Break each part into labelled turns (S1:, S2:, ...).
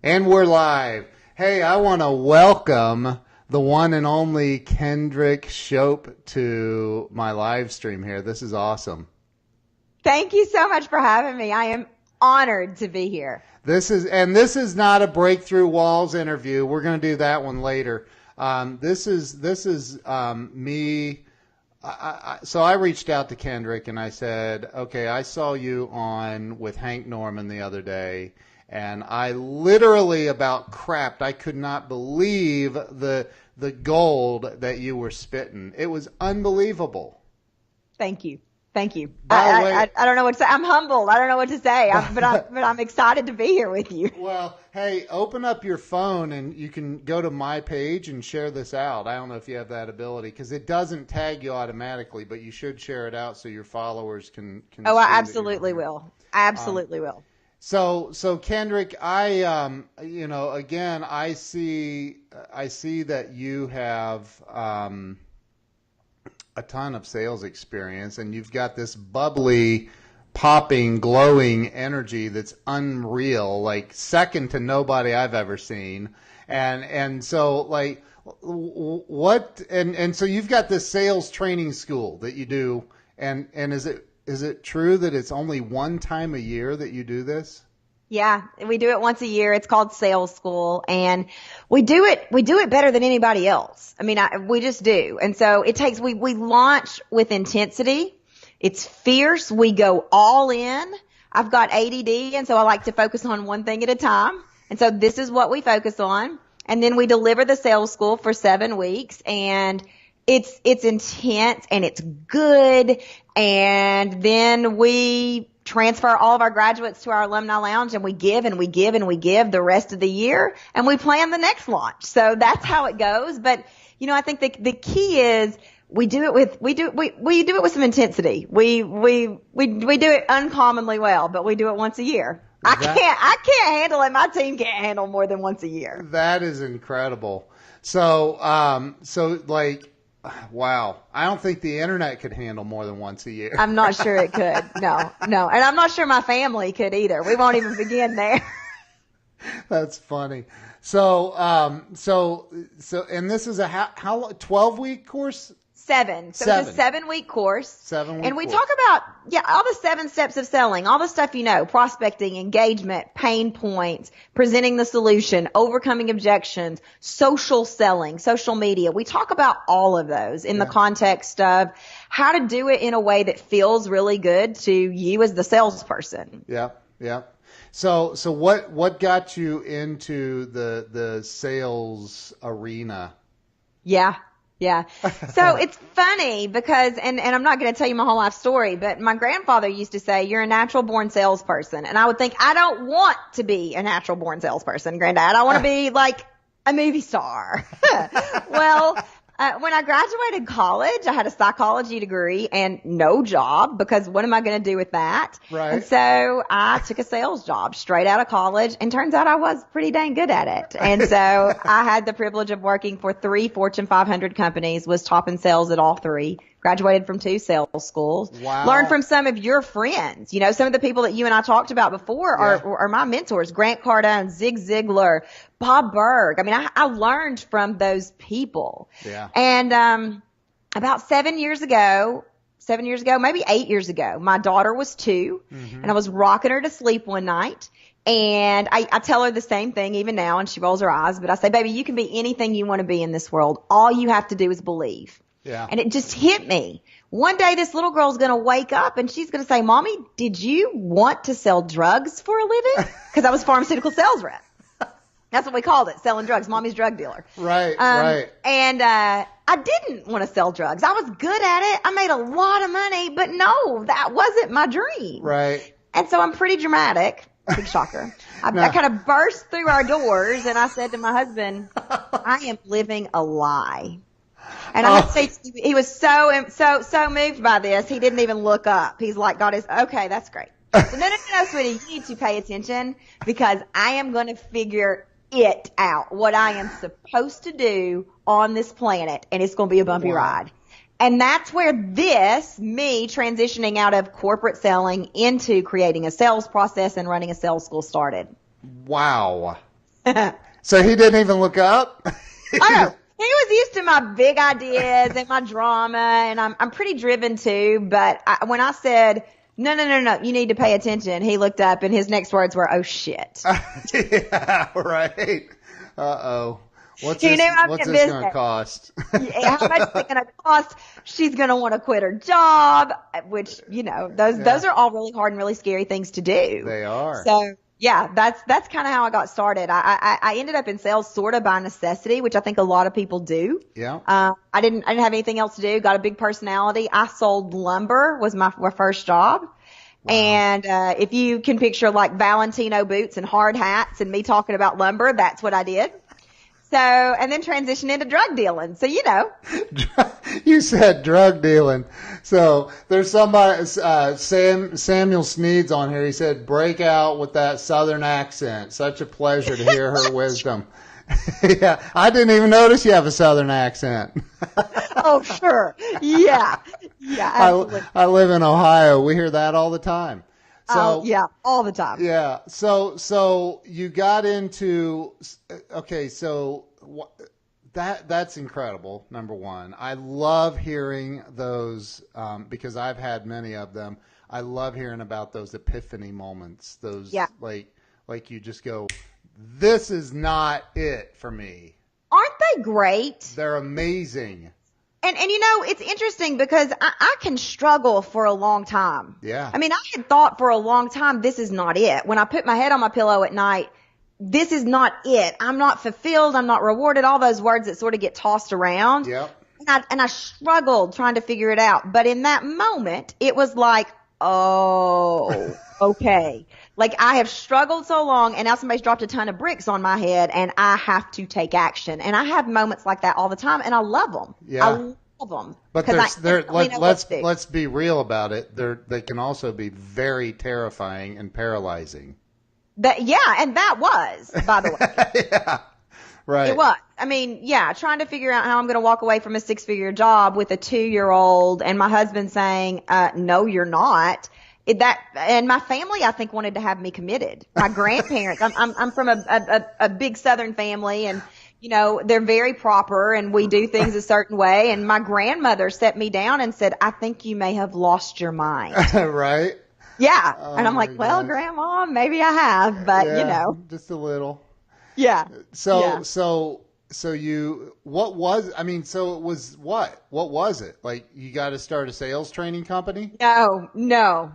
S1: And we're live. Hey, I want to welcome the one and only Kendrick Shope to my live stream here. This is awesome.
S2: Thank you so much for having me. I am honored to be here.
S1: This is not a Breakthrough Walls interview. We're going to do that one later. This is me. So I reached out to Kendrick and I said, okay, I saw you on with Hank Norman the other day. And I literally about crapped. I could not believe the gold that you were spitting. It was unbelievable.
S2: Thank you. Thank you.
S1: I
S2: don't know what to say. I'm humbled. I don't know what to say, but I'm excited to be here with you.
S1: Well, hey, open up your phone and you can go to my page and share this out. I don't know if you have that ability because it doesn't tag you automatically, but you should share it out so your followers can
S2: Oh,
S1: see
S2: I
S1: that
S2: absolutely will. I absolutely will.
S1: So Kendrick, again, I see that you have a ton of sales experience, and you've got this bubbly, popping, glowing energy that's unreal, like second to nobody I've ever seen. And so like what and so you've got this sales training school that you do, and is it true that it's only one time a year that you do this?
S2: Yeah, we do it once a year. It's called Sales School, and we do it better than anybody else. I mean, we just do. And so we launch with intensity. It's fierce. We go all in. I've got ADD, and so I like to focus on one thing at a time. And so this is what we focus on. And then we deliver the Sales School for 7 weeks, and it's intense and it's good. And then we transfer all of our graduates to our alumni lounge, and we give and we give and we give the rest of the year, and we plan the next launch. So that's how it goes. But I think the key is we do it with some intensity. We do it uncommonly well, but we do it once a year. I can't handle it. My team can't handle more than once a year.
S1: That is incredible. So wow. I don't think the internet could handle more than once a year.
S2: I'm not sure it could. No. And I'm not sure my family could either. We won't even begin there.
S1: That's funny. So, and this is a how 12-week course?
S2: 7. So it's a 7-week course.
S1: 7-week
S2: And we
S1: course.
S2: talk about, all the 7 steps of selling, all the stuff prospecting, engagement, pain points, presenting the solution, overcoming objections, social selling, social media. We talk about all of those in the context of how to do it in a way that feels really good to you as the salesperson.
S1: Yeah. So what got you into the sales arena?
S2: Yeah. So it's funny because, and I'm not going to tell you my whole life story, but my grandfather used to say, you're a natural born salesperson. And I would think, I don't want to be a natural born salesperson, Granddad. I want to be like a movie star. Well, when I graduated college, I had a psychology degree and no job because what am I going to do with that?
S1: Right.
S2: And so I took a sales job straight out of college, and turns out I was pretty dang good at it. And so I had the privilege of working for 3 Fortune 500 companies, was top in sales at all 3. Graduated from 2 sales schools.
S1: Wow.
S2: Learned from some of your friends. Some of the people that you and I talked about before are my mentors. Grant Cardone, Zig Ziglar, Bob Berg. I mean, I learned from those people.
S1: Yeah.
S2: And about 7 years ago, maybe 8 years ago, my daughter was 2, and I was rocking her to sleep one night. And I tell her the same thing even now, and she rolls her eyes. But I say, baby, you can be anything you want to be in this world. All you have to do is believe.
S1: Yeah.
S2: And it just hit me. One day this little girl's going to wake up and she's going to say, Mommy, did you want to sell drugs for a living? Because I was pharmaceutical sales rep. That's what we called it, selling drugs, Mommy's drug dealer.
S1: Right.
S2: And I didn't want to sell drugs. I was good at it. I made a lot of money, but no, that wasn't my dream.
S1: Right.
S2: And so I'm pretty dramatic. Big shocker. I kind of burst through our doors and I said to my husband, I am living a lie. And I have to say, he was so moved by this, he didn't even look up. He's like, okay, that's great. So no, sweetie, you need to pay attention because I am going to figure it out, what I am supposed to do on this planet, and it's going to be a bumpy ride. And that's where me transitioning out of corporate selling into creating a sales process and running a sales school started.
S1: Wow. So he didn't even look up?
S2: I know. He was used to my big ideas and my drama, and I'm pretty driven too. But when I said, no, you need to pay attention, he looked up and his next words were, "Oh shit."
S1: Yeah, right. Uh-oh. What's
S2: You
S1: this,
S2: know,
S1: what's this going to cost?
S2: Yeah, how much is it going to cost? She's going to want to quit her job, which, those are all really hard and really scary things to do.
S1: They are.
S2: So, yeah, that's kind of how I got started. I ended up in sales sort of by necessity, which I think a lot of people do.
S1: Yeah.
S2: I didn't have anything else to do. Got a big personality. I sold lumber was my first job. Wow. And if you can picture like Valentino boots and hard hats and me talking about lumber, that's what I did. So, and then transitioned into drug dealing. So,
S1: You said drug dealing. So there's somebody, Samuel Sneed's on here. He said, break out with that Southern accent. Such a pleasure to hear her wisdom. Yeah. I didn't even notice you have a Southern accent.
S2: Oh, sure. Yeah. Yeah. Absolutely.
S1: I live in Ohio. We hear that all the time. So,
S2: yeah, all the time.
S1: Yeah. So you got into, okay. So that's incredible. Number one, I love hearing those, because I've had many of them. I love hearing about those epiphany moments. Those, like you just go, this is not it for me.
S2: Aren't they great?
S1: They're amazing.
S2: And it's interesting because I can struggle for a long time.
S1: Yeah.
S2: I mean, I had thought for a long time, this is not it. When I put my head on my pillow at night, this is not it. I'm not fulfilled. I'm not rewarded. All those words that sort of get tossed around.
S1: Yep.
S2: And I struggled trying to figure it out. But in that moment, it was like, oh, okay. Like I have struggled so long and now somebody's dropped a ton of bricks on my head and I have to take action. And I have moments like that all the time and I love them.
S1: Yeah.
S2: I love them.
S1: But let's be real about it. They can also be very terrifying and paralyzing.
S2: And that was, by the way.
S1: Yeah. Right.
S2: It was. I mean, yeah, trying to figure out how I'm going to walk away from a 6-figure job with a 2-year-old and my husband saying, no, you're not. And my family, I think, wanted to have me committed. My grandparents, I'm from a big Southern family and, they're very proper and we do things a certain way. And my grandmother set me down and said, I think you may have lost your mind.
S1: Right.
S2: Yeah.
S1: Oh,
S2: and I'm like, well, Grandma, maybe I have, but
S1: just a little.
S2: Yeah.
S1: So you, what was, I mean, so it was what? What was it? Like you got to start a sales training company?
S2: No.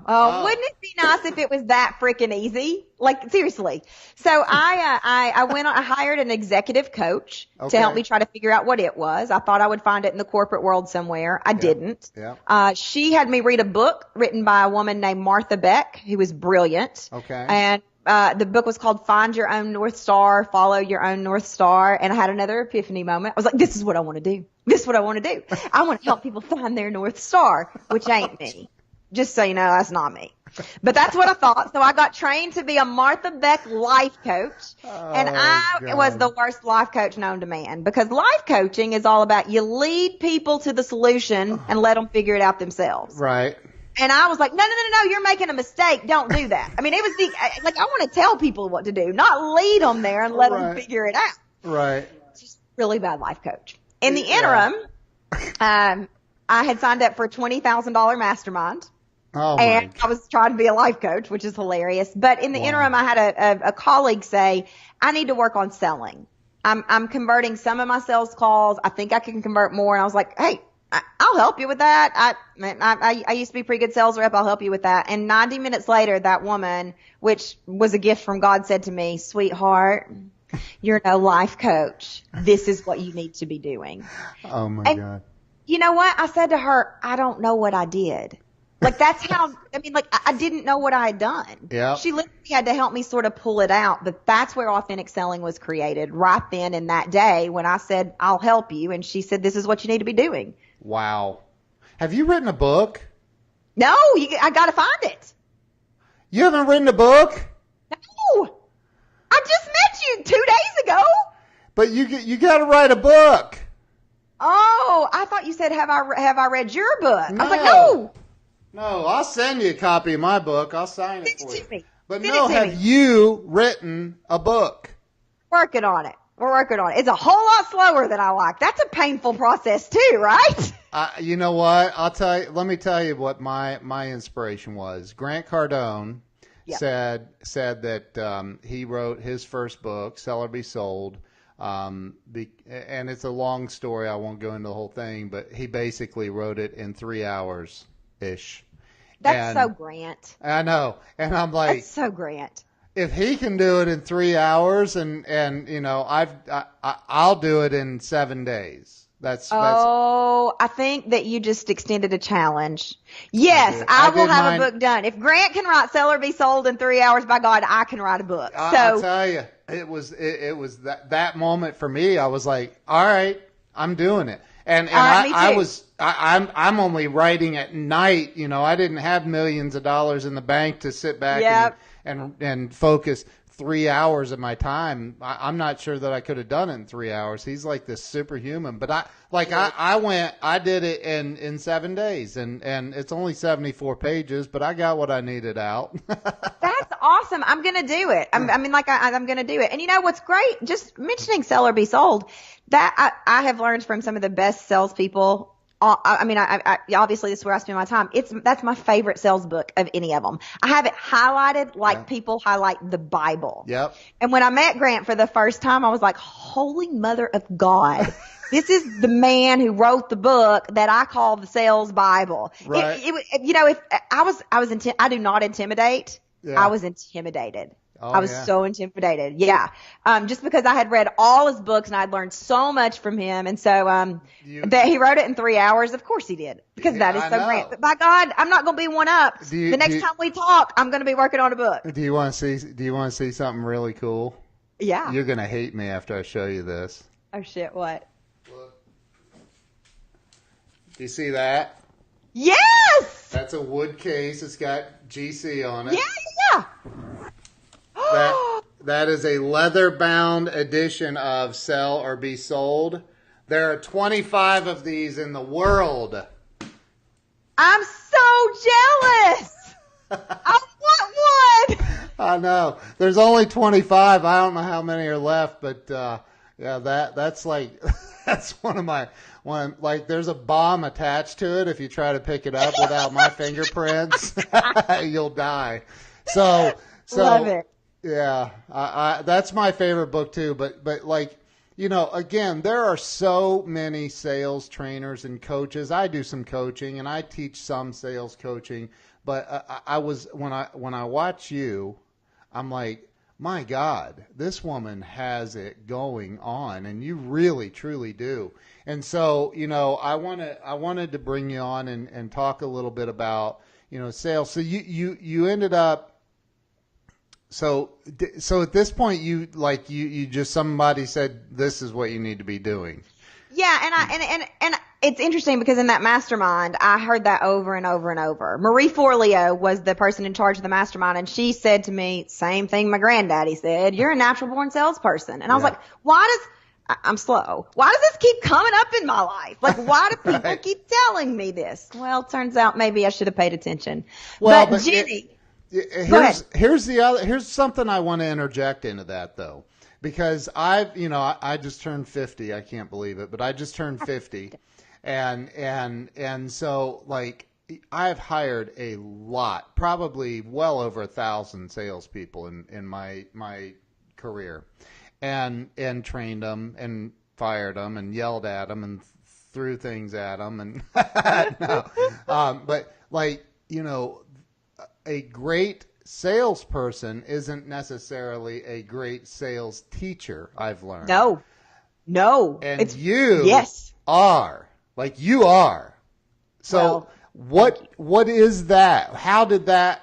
S2: Oh, wouldn't it be nice if it was that freaking easy? Like seriously. So I hired an executive coach to help me try to figure out what it was. I thought I would find it in the corporate world somewhere. I didn't.
S1: Yeah.
S2: She had me read a book written by a woman named Martha Beck, who was brilliant.
S1: Okay.
S2: And the book was called Find Your Own North Star, Follow Your Own North Star. And I had another epiphany moment. I was like, this is what I want to do. This is what I want to do. I want to help people find their North Star, which ain't me. Just so you know, that's not me. But that's what I thought. So I got trained to be a Martha Beck life coach. And I was the worst life coach known to man because life coaching is all about you lead people to the solution and let them figure it out themselves.
S1: Right.
S2: And I was like, no, you're making a mistake. Don't do that. I mean, it was I want to tell people what to do, not lead them there and let them figure it out.
S1: Right.
S2: It's just really bad life coach. In the interim, I had signed up for a $20,000 mastermind.
S1: Oh,
S2: and I was trying to be a life coach, which is hilarious. But in the interim, I had a colleague say, I need to work on selling. I'm converting some of my sales calls. I think I can convert more. And I was like, hey, I'll help you with that. I used to be a pretty good sales rep. I'll help you with that. And 90 minutes later, that woman, which was a gift from God, said to me, sweetheart, you're no life coach. This is what you need to be doing.
S1: Oh my God.
S2: You know what? I said to her, I don't know what I did. Like that's how, I didn't know what I had done.
S1: Yeah.
S2: She literally had to help me sort of pull it out, but that's where authentic selling was created right then in that day when I said, I'll help you. And she said, this is what you need to be doing.
S1: Wow. Have you written a book?
S2: No, I got to find it.
S1: You haven't written a book?
S2: No. I just met you 2 days ago.
S1: But you got to write a book.
S2: Oh, I thought you said, have I read your book? No. I was like, no.
S1: No, I'll send you a copy of my book. I'll sign it for you.
S2: Send it to me.
S1: But no, have you written a book?
S2: working on it. We're working on it. It's a whole lot slower than I like. That's a painful process too, right?
S1: You know what? Let me tell you what my inspiration was. Grant Cardone said that he wrote his first book, Sell or Be Sold. And it's a long story. I won't go into the whole thing, but he basically wrote it in 3 hours ish.
S2: That's so Grant.
S1: I know. And I'm like,
S2: that's so Grant.
S1: If he can do it in 3 hours and you know, I'll do it in 7 days.
S2: I think that you just extended a challenge. Yes, I will have a book done. If Grant can write Sell or Be Sold in 3 hours, by God, I can write a book.
S1: I'll tell you, it was that moment for me. I was like, all right, I'm doing it. And I'm only writing at night. You know, I didn't have millions of dollars in the bank to sit back and focus 3 hours of my time. I'm not sure that I could have done it in 3 hours. He's like this superhuman, but I did it in 7 days and it's only 74 pages, but I got what I needed out.
S2: That's awesome. I'm going to do it. I'm going to do it. And you know what's great? Just mentioning Sell or Be Sold, that I have learned from some of the best salespeople. I obviously this is where I spend my time. That's my favorite sales book of any of them. I have it highlighted like people highlight the Bible.
S1: Yep.
S2: And when I met Grant for the first time, I was like, holy mother of God. This is the man who wrote the book that I call the sales Bible.
S1: Right.
S2: If I do not intimidate. Yeah. I was intimidated.
S1: Oh,
S2: I was so intimidated. Yeah. Just because I had read all his books and I'd learned so much from him. And so, that he wrote it in 3 hours. Of course he did, because that is so great. But by God, I'm not going to be one up. The next time we talk, I'm going to be working on a book.
S1: Do you want to see something really cool?
S2: Yeah.
S1: You're going to hate me after I show you this.
S2: Oh shit. What?
S1: Look. Do you see that?
S2: Yes!
S1: That's a wood case. It's got GC on it.
S2: Yeah.
S1: That is a leather-bound edition of Sell or Be Sold. There are 25 of these in the world.
S2: I'm so jealous. I want one.
S1: I know. There's only 25. I don't know how many are left, but that's like that's like there's a bomb attached to it. If you try to pick it up without my fingerprints, you'll die. So
S2: love it.
S1: Yeah, that's my favorite book too. But like, you know, again, there are so many sales trainers and coaches. I do some coaching and I teach some sales coaching. But when I watch you, I'm like, my God, this woman has it going on, and you really truly do. And so, you know, I wanted to bring you on and talk a little bit about, you know, sales. So you ended up. So at this point, you just somebody said this is what you need to be doing.
S2: Yeah, and it's interesting because in that mastermind, I heard that over and over and over. Marie Forleo was the person in charge of the mastermind, and she said to me, same thing my granddaddy said, you're a natural born salesperson. And I was like, I'm slow. Why does this keep coming up in my life? Like, why do people keep telling me this? Well, it turns out maybe I should have paid attention.
S1: Well,
S2: but Jenny...
S1: Here's something I want to interject into that though, because I just turned 50. I can't believe it, but I just turned 50, and so like I've hired a lot, probably well over 1,000 salespeople in my career, and trained them and fired them and yelled at them and threw things at them and but like, you know. A great salesperson isn't necessarily a great sales teacher, I've learned.
S2: No.
S1: And you are. Like, you are. So what is that? How did that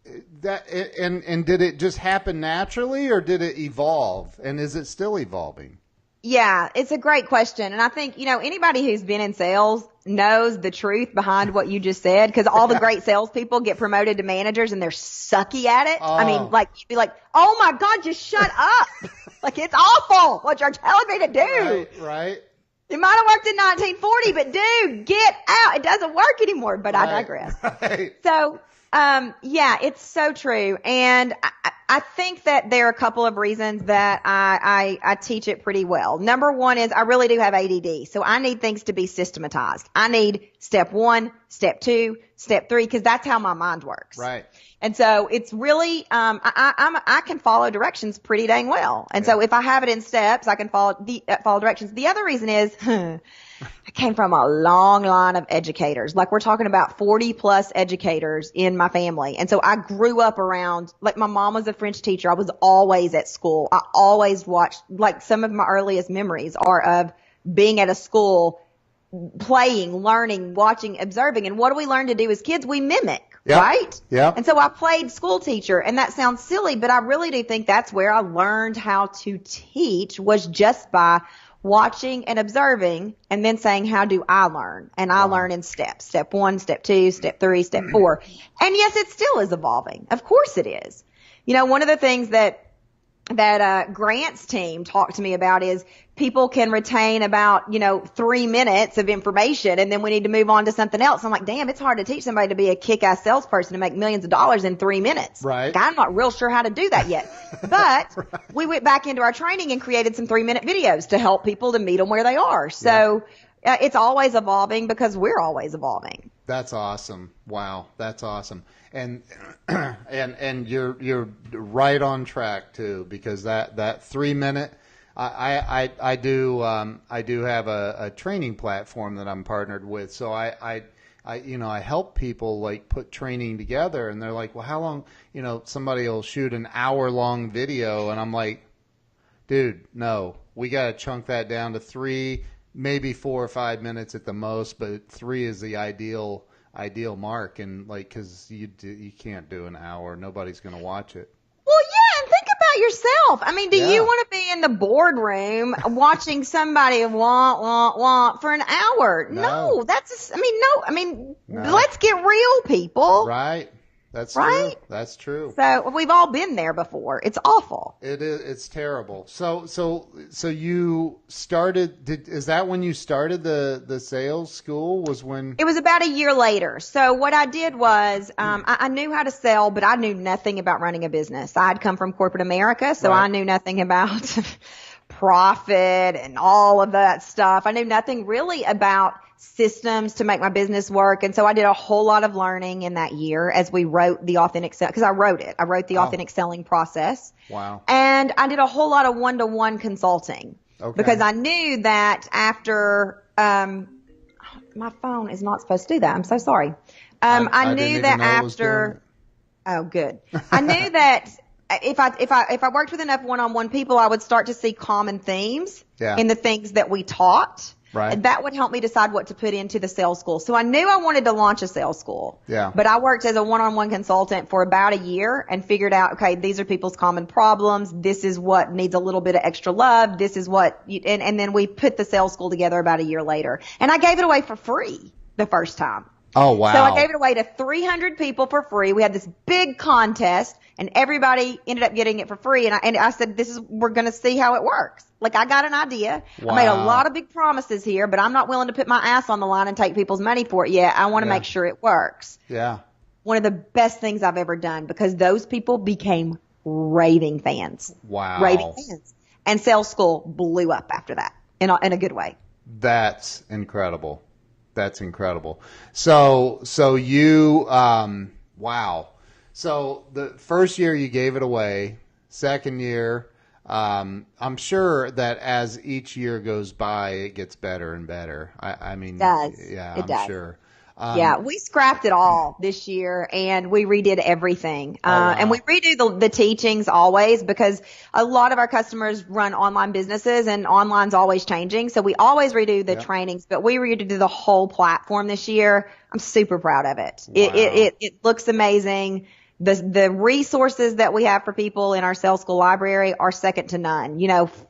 S1: and did it just happen naturally, or did it evolve? And is it still evolving?
S2: Yeah, it's a great question. And I think, you know, anybody who's been in sales knows the truth behind what you just said, because all the great salespeople get promoted to managers and they're sucky at it.
S1: Oh.
S2: I mean, like, you'd be like, oh my God, just shut up. Like, it's awful what you're telling me to do.
S1: Right.
S2: It might have worked in 1940, but dude, get out. It doesn't work anymore, but I digress.
S1: Right.
S2: So Yeah, it's so true. And I think that there are a couple of reasons that I teach it pretty well. Number one is I really do have ADD. So I need things to be systematized. I need step 1, step 2, step 3, because that's how my mind works.
S1: Right.
S2: And so it's really, I can follow directions pretty dang well. And so if I have it in steps, I can follow directions. The other reason is, I came from a long line of educators. Like we're talking about 40 plus educators in my family. And so I grew up around, like my mom was a French teacher. I was always at school. I always watched, like some of my earliest memories are of being at a school, playing, learning, watching, observing. And what do we learn to do as kids? We mimic. Yep. Right?
S1: Yeah.
S2: And so I played school teacher, and that sounds silly, but I really do think that's where I learned how to teach, was just by watching and observing and then saying, how do I learn? And I learn in steps. Step 1, step 2, step 3, step 4. And yes, it still is evolving. Of course it is. You know, one of the things that Grant's team talked to me about is people can retain about, 3 minutes of information, and then we need to move on to something else. I'm like, damn, it's hard to teach somebody to be a kick-ass salesperson to make millions of dollars in 3 minutes.
S1: Right.
S2: I'm not real sure how to do that yet. But we went back into our training and created some 3-minute videos to help people to meet them where they are. So it's always evolving because we're always evolving.
S1: That's awesome. Wow. That's awesome. And you're right on track too, because that 3 minute, I do have a training platform that I'm partnered with. So I help people like put training together, and they're like, well, how long, somebody will shoot an hour-long video, and I'm like, dude, no, we got to chunk that down to 3, maybe 4 or 5 minutes at the most, but 3 is the ideal mark. And like, cause you can't do an hour. Nobody's going to watch it.
S2: Well, yeah, and think about yourself. I mean, do you want to be in the boardroom watching somebody want for an hour? No, let's get real, people.
S1: Right. That's
S2: right?
S1: True. That's true.
S2: So we've all been there before. It's awful.
S1: It is. It's terrible. So you started. Is that when you started the sales school? Was when
S2: it was about a year later. So what I did was I knew how to sell, but I knew nothing about running a business. I had come from corporate America, so I knew nothing about profit and all of that stuff. I knew nothing really about systems to make my business work. And so I did a whole lot of learning in that year as we wrote the authentic sell, because I wrote it. I wrote the authentic selling process.
S1: Wow.
S2: And I did a whole lot of one-to-one consulting because I knew that after, my phone is not supposed to do that. I'm so sorry. I knew that after, oh, good. I knew that if I worked with enough one-on-one people, I would start to see common themes in the things that we taught.
S1: Right.
S2: And that would help me decide what to put into the sales school. So I knew I wanted to launch a sales school. Yeah. But I worked as a one-on-one consultant for about a year and figured out, okay, these are people's common problems. This is what needs a little bit of extra love. This is what, and then we put the sales school together about a year later. And I gave it away for free the first time.
S1: Oh, wow.
S2: So I gave it away to 300 people for free. We had this big contest and everybody ended up getting it for free. And I said, we're going to see how it works. Like, I got an idea. Wow. I made a lot of big promises here, but I'm not willing to put my ass on the line and take people's money for it yet. I want to make sure it works.
S1: Yeah.
S2: One of the best things I've ever done, because those people became raving fans.
S1: Wow.
S2: Raving fans. And sales school blew up after that in a good way.
S1: That's incredible. That's incredible. So you, wow. So the first year you gave it away, second year, I'm sure that as each year goes by, it gets better and better. I mean,
S2: it does.
S1: Yeah,
S2: it
S1: I'm
S2: does.
S1: sure.
S2: We scrapped it all this year and we redid everything.
S1: Wow.
S2: And we redo the teachings always, because a lot of our customers run online businesses and online's always changing. So we always redo the trainings, but we redid the whole platform this year. I'm super proud of it.
S1: Wow.
S2: It looks amazing. The resources that we have for people in our sales school library are second to none.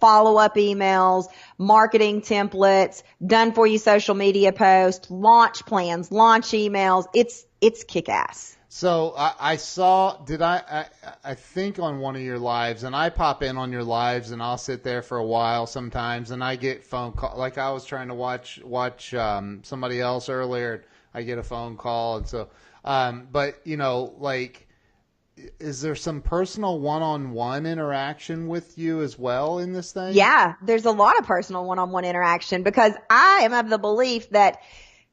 S2: Follow-up emails, marketing templates, done for you social media posts, launch plans, launch emails. It's kick-ass.
S1: So I saw, I think on one of your lives, and I pop in on your lives and I'll sit there for a while sometimes, and I get phone call, like I was trying to watch somebody else earlier. I get a phone call, and so But like, is there some personal one-on-one interaction with you as well in this thing?
S2: Yeah, there's a lot of personal one-on-one interaction because I am of the belief that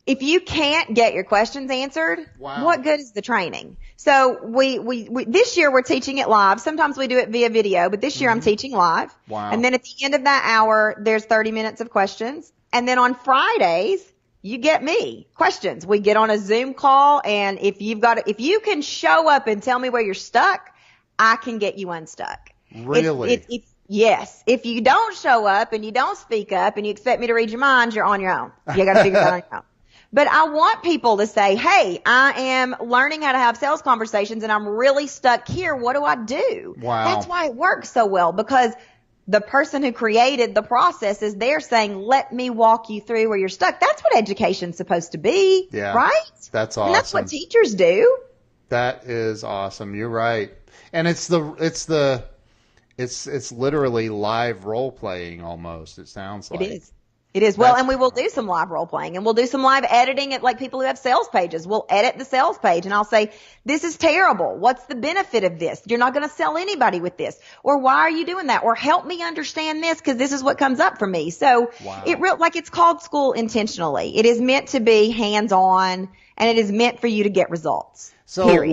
S2: if you can't get your questions answered, what good is the training? So we this year we're teaching it live. Sometimes we do it via video, but this year I'm teaching live.
S1: Wow.
S2: And then at the end of that hour, there's 30 minutes of questions. And then on Fridays, you get me questions. We get on a Zoom call, and if you can show up and tell me where you're stuck, I can get you unstuck.
S1: Really?
S2: Yes. If you don't show up and you don't speak up and you expect me to read your mind, you're on your own. You got to figure that out on your own. But I want people to say, hey, I am learning how to have sales conversations and I'm really stuck here. What do I do?
S1: Wow.
S2: That's why it works so well, because the person who created the process is there saying, let me walk you through where you're stuck. That's what education's supposed to be.
S1: Yeah.
S2: Right?
S1: That's awesome.
S2: And that's what teachers do.
S1: That is awesome. You're right. And it's literally live role playing almost, it sounds like.
S2: It is. It is. Well, and we will do some live role playing, and we'll do some live editing at, like, people who have sales pages. We'll edit the sales page and I'll say, this is terrible. What's the benefit of this? You're not going to sell anybody with this. Or why are you doing that? Or help me understand this because this is what comes up for me. So it's called school intentionally. It is meant to be hands-on, and it is meant for you to get results.
S1: So
S2: period.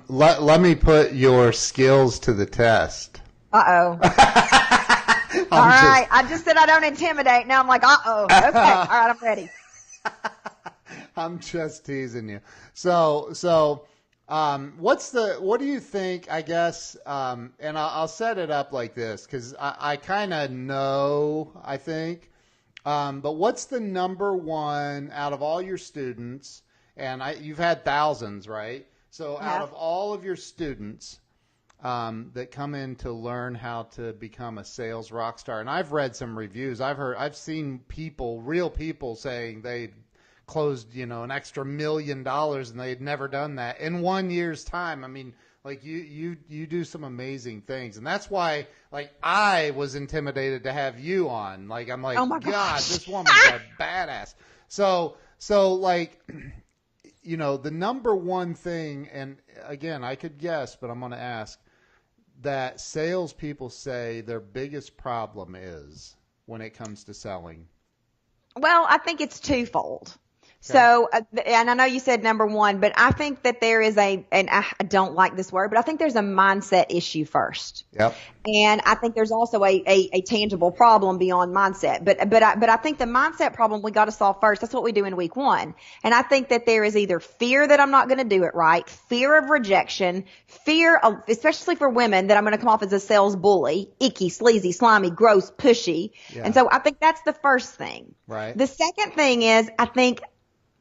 S1: let me put your skills to the test.
S2: Uh-oh. All right. I just said I don't intimidate. Now I'm like, uh-oh. Okay. All right. I'm ready.
S1: I'm just teasing you. So, what do you think, I guess, and I'll set it up like this because I kind of know, I think, but what's the number one out of all your students, and you've had thousands, right? So out of all of your students, that come in to learn how to become a sales rock star. And I've read some reviews. I've seen real people saying they closed, an extra $1 million and they had never done that in 1 year's time. I mean, like you do some amazing things. And that's why, like, I was intimidated to have you on. Like, I'm like, oh my God, this woman's a badass. So like, the number one thing, and again, I could guess, but I'm going to ask, that salespeople say their biggest problem is when it comes to selling?
S2: Well, I think it's twofold. So, and I know you said number one, but I think that there is and I don't like this word, but I think there's a mindset issue first.
S1: Yep.
S2: And I think there's also a tangible problem beyond mindset. But I think the mindset problem we got to solve first. That's what we do in week one. And I think that there is either fear that I'm not going to do it right, fear of rejection, fear of, especially for women, that I'm going to come off as a sales bully, icky, sleazy, slimy, gross, pushy. Yeah. And so I think that's the first thing.
S1: Right.
S2: The second thing is, I think,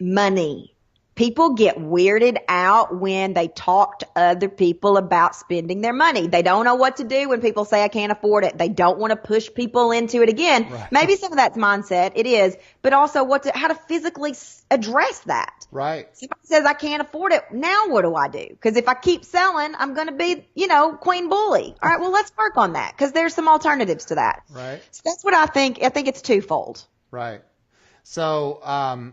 S2: money. People get weirded out when they talk to other people about spending their money. They don't know what to do when people say, I can't afford it. They don't want to push people into it again. Right. Maybe some of that's mindset. It is. But also how to physically address that.
S1: Right.
S2: Somebody says, I can't afford it. Now what do I do? Because if I keep selling, I'm going to be, queen bully. All right. Well, let's work on that because there's some alternatives to that.
S1: Right.
S2: So that's what I think. I think it's twofold.
S1: Right. So,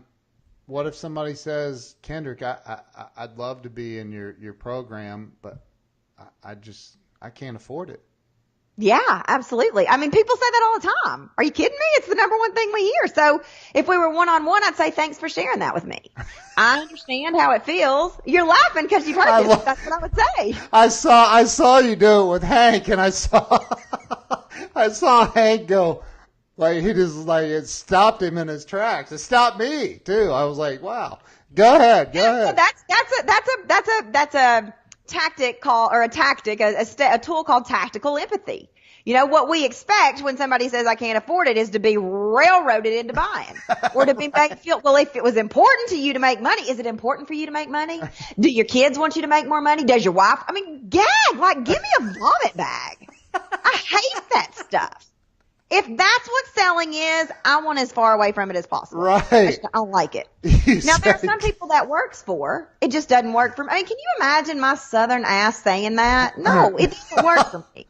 S1: what if somebody says, Kendrick, I'd love to be in your program, but I can't afford it?
S2: Yeah, absolutely. I mean, people say that all the time. Are you kidding me? It's the number one thing we hear. So if we were one-on-one, I'd say, thanks for sharing that with me. I understand how it feels. You're laughing because you've heard this. That's what I would say.
S1: I saw you do it with Hank, and I saw Hank go, like, he just, like, it stopped him in his tracks. It stopped me too. I was like, wow. Go ahead.
S2: So that's a tactic a tool called tactical empathy. What we expect when somebody says I can't afford it is to be railroaded into buying or to be made feel, well, if it was important to you to make money, is it important for you to make money? Do your kids want you to make more money? Does your wife? I mean, gag, like, give me a vomit bag. I hate that stuff. If that's what selling is, I want as far away from it as possible.
S1: Right.
S2: I don't like it. Now, there are some people that works for. It just doesn't work for me. I mean, can you imagine my southern ass saying that? No, it doesn't work for me.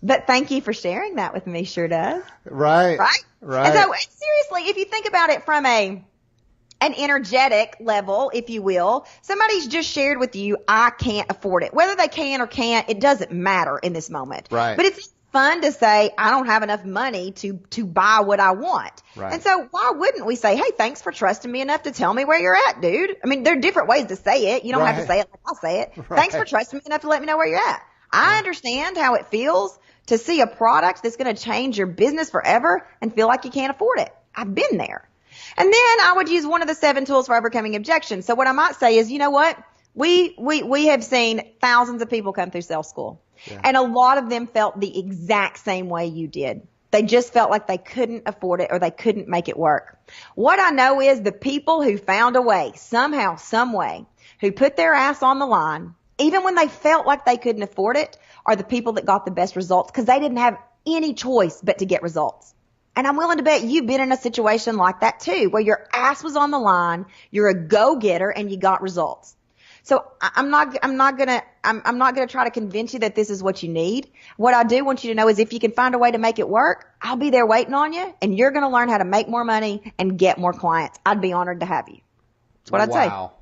S2: But thank you for sharing that with me. Sure does.
S1: Right.
S2: Right? And so, seriously, if you think about it from a an energetic level, if you will. Somebody's just shared with you, I can't afford it. Whether they can or can't, it doesn't matter in this moment.
S1: Right.
S2: But it's fun to say, I don't have enough money to buy what I want.
S1: Right.
S2: And so why wouldn't we say, hey, thanks for trusting me enough to tell me where you're at, dude? I mean, there are different ways to say it. You don't have to say it like I say it.
S1: Right.
S2: Thanks for trusting me enough to let me know where you're at. I understand how it feels to see a product that's going to change your business forever and feel like you can't afford it. I've been there. And then I would use one of the 7 tools for overcoming objections. So what I might say is, you know what? We have seen thousands of people come through sales school. Yeah. And a lot of them felt the exact same way you did. They just felt like they couldn't afford it or they couldn't make it work. What I know is the people who found a way, somehow, some way, who put their ass on the line, even when they felt like they couldn't afford it, are the people that got the best results because they didn't have any choice but to get results. And I'm willing to bet you've been in a situation like that too, where your ass was on the line, you're a go-getter, and you got results. So I'm not gonna try to convince you that this is what you need. What I do want you to know is if you can find a way to make it work, I'll be there waiting on you, and you're gonna learn how to make more money and get more clients. I'd be honored to have you. That's what I'd say.
S1: Wow.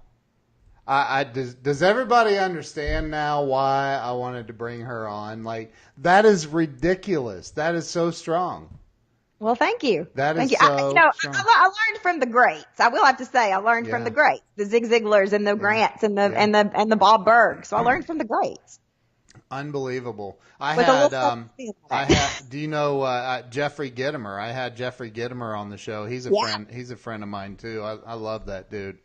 S1: Does everybody understand now why I wanted to bring her on? Like, that is ridiculous. That is so strong.
S2: Well, thank you.
S1: That is
S2: thank you.
S1: strong.
S2: I learned from the greats. I will have to say, I learned from the greats, the Zig Ziglars and the Grants and the Bob Berg. So I learned from the greats.
S1: Unbelievable. Do you know Jeffrey Gitomer? I had Jeffrey Gitomer on the show. He's a friend. He's a friend of mine too. I love that dude.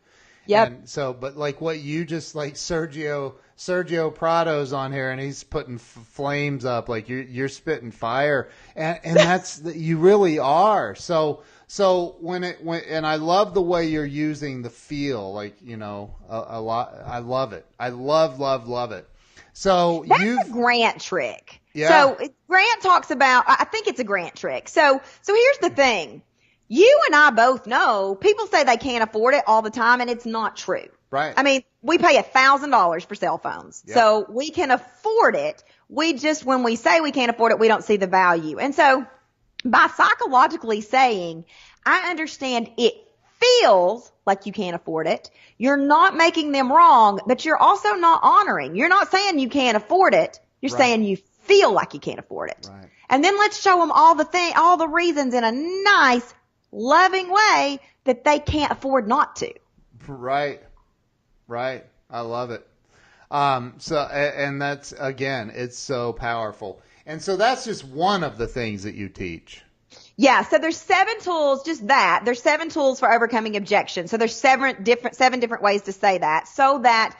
S2: Yep.
S1: And so, but like what you just like Sergio Prado's on here and he's putting flames up, like you're spitting fire, and that's you really are. So when and I love the way you're using the feel, like a lot. I love it. I love it. So
S2: that's a Grant trick.
S1: Yeah.
S2: So Grant talks about. I think it's a Grant trick. So here's the thing. You and I both know people say they can't afford it all the time, and it's not true.
S1: Right.
S2: I mean, we pay $1,000 for cell phones, so we can afford it. We just, when we say we can't afford it, we don't see the value. And so by psychologically saying, I understand it feels like you can't afford it, you're not making them wrong, but you're also not honoring. You're not saying you can't afford it. You're saying you feel like you can't afford it.
S1: Right. And
S2: then let's show them all the reasons in a nice, loving way that they can't afford not to.
S1: Right. I love it. And that's, again, it's so powerful. And so that's just one of the things that you teach.
S2: Yeah. So there's 7 tools, just that. There's 7 tools for overcoming objections. So there's 7 different ways to say that, so that,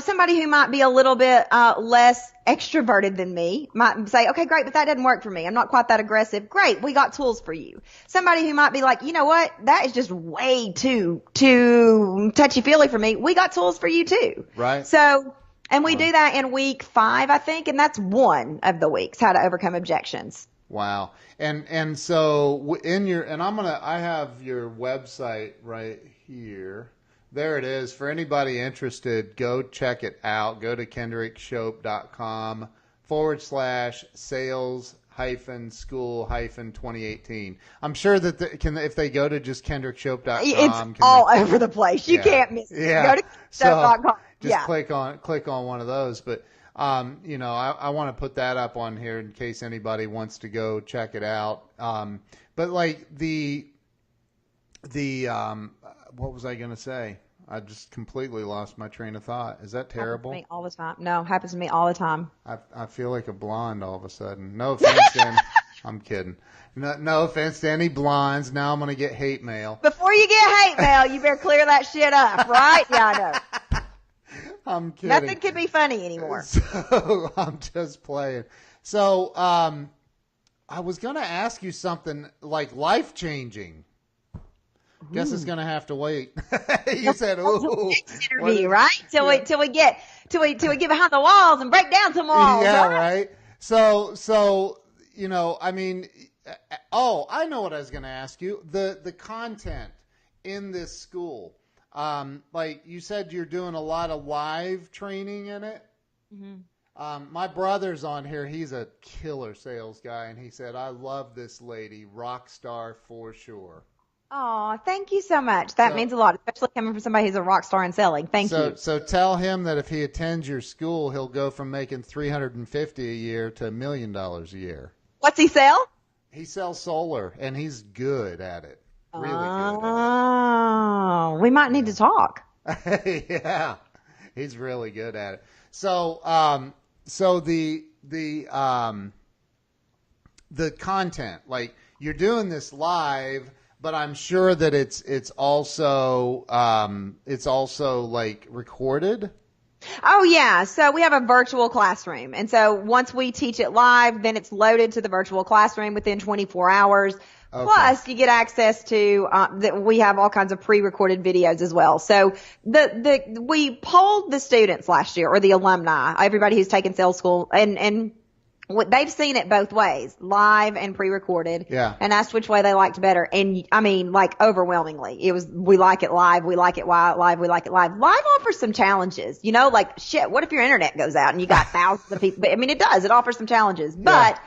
S2: somebody who might be a little bit less extroverted than me might say, okay, great, but that doesn't work for me. I'm not quite that aggressive. Great, we got tools for you. Somebody who might be like, you know what, that is just way too touchy-feely for me. We got tools for you too.
S1: Right.
S2: So, and we do that in week 5, I think, and that's one of the weeks, how to overcome objections.
S1: Wow. And so I have your website right here. There it is. For anybody interested, go check it out. Go to kendrickshope.com/sales-school-2018. I'm sure that if they go to just kendrickshope.com.
S2: It's all over the place. You can't miss it.
S1: Yeah.
S2: Go to kendrickshope.com.
S1: So just click on one of those. But, I want to put that up on here in case anybody wants to go check it out. But like what was I going to say? I just completely lost my train of thought. Is that terrible?
S2: Happens to me all the time. No, happens to me all the time.
S1: I feel like a blonde all of a sudden. No offense to any, I'm kidding. No offense to any blondes. Now I'm going to get hate mail.
S2: Before you get hate mail, you better clear that shit up, right? Yeah, I know.
S1: I'm kidding.
S2: Nothing can be funny anymore.
S1: So I'm just playing. So I was going to ask you something like life-changing. Guess it's gonna have to wait. You said, "Ooh,
S2: interview, right?" Till we get behind the walls and break down some walls.
S1: Yeah, right. So I mean, I know what I was gonna ask you. The content in this school, like you said, you're doing a lot of live training in it. Mm-hmm. My brother's on here. He's a killer sales guy, and he said, "I love this lady, rock star for sure."
S2: Oh, thank you so much. That means a lot, especially coming from somebody who's a rock star in selling. Thank you.
S1: So tell him that if he attends your school, he'll go from making $350 a year to $1 million a year.
S2: What's he sell?
S1: He sells solar, and he's good at it. Really good at it.
S2: Oh, we might need to talk.
S1: Yeah, he's really good at it. So, the content, like you're doing this live, but I'm sure that it's also like recorded.
S2: Oh yeah. So we have a virtual classroom. And so once we teach it live, then it's loaded to the virtual classroom within 24 hours. Okay. Plus you get access to, we have all kinds of pre-recorded videos as well. So we polled the students last year, or the alumni, everybody who's taken sales school, and they've seen it both ways, live and pre-recorded.
S1: Yeah.
S2: And asked which way they liked better. And I mean, like overwhelmingly, it was, we like it live, we like it live, we like it live. Live offers some challenges, like shit, what if your internet goes out and you got thousands of people? I mean, it does, it offers some challenges, but